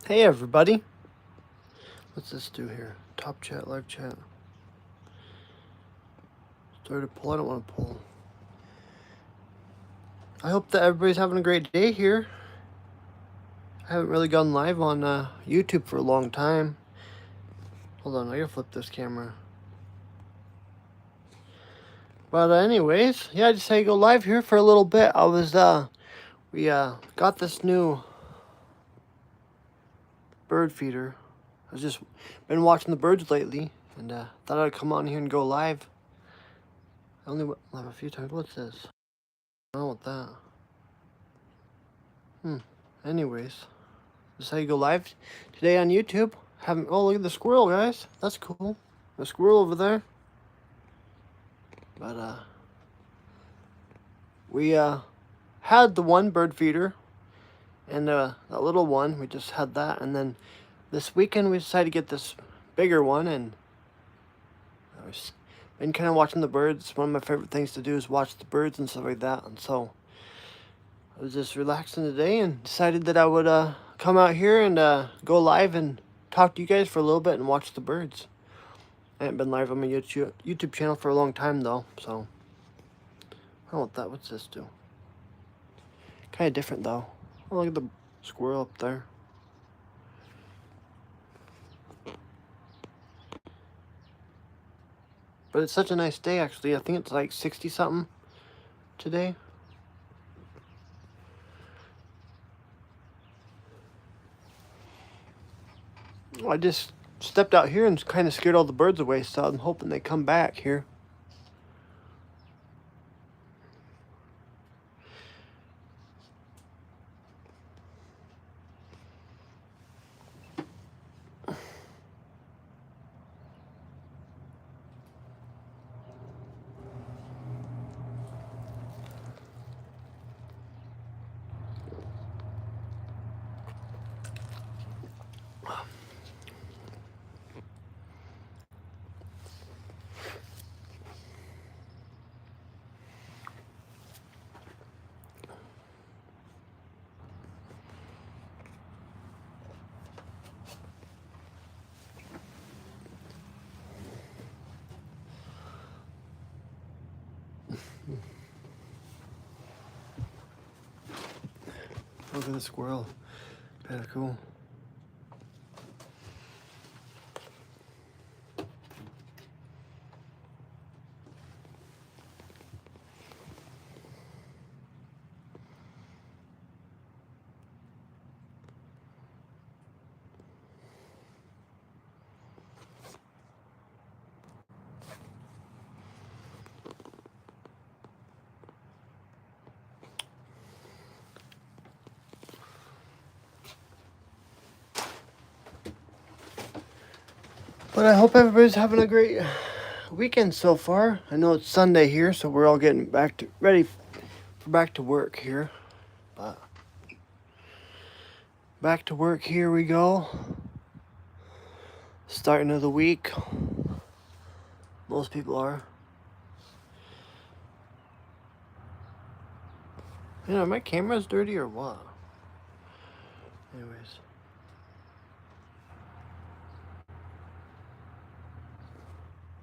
Hey everybody. What's this do here? Top chat, live chat. Start to pull. I don't want to pull. I hope that everybody's having a great day here. I haven't really gone live on YouTube for a long time. Hold on, I gotta flip this camera. But anyways, yeah, I decided to go live here for a little bit. We got this new bird feeder. I just been watching the birds lately, and thought I'd come on here and go live. I only went live a few times. What's this? I don't know what that. Anyways, decided to go live today on YouTube. Haven't. Oh, look at the squirrel, guys. That's cool. The squirrel over there. But we had the one bird feeder, and that little one. We just had that, and then this weekend we decided to get this bigger one, and I've been kind of watching the birds. One of my favorite things to do is watch the birds and stuff like that, and so I was just relaxing today and decided that I would come out here and go live and talk to you guys for a little bit and watch the birds. I haven't been live on my YouTube channel for a long time though, so I don't know what that. What's this do? Kind of different though. Oh, look at the squirrel up there. But it's such a nice day actually. I think it's like 60 something today. I just stepped out here and kind of scared all the birds away, so I'm hoping they come back here. Look at the squirrel. Kind of cool. But I hope everybody's having a great weekend so far. I know it's Sunday here, so we're all getting ready for back to work here. But back to work, here we go. Starting of the week. Most people are. You know, my camera's dirty or what? Anyways.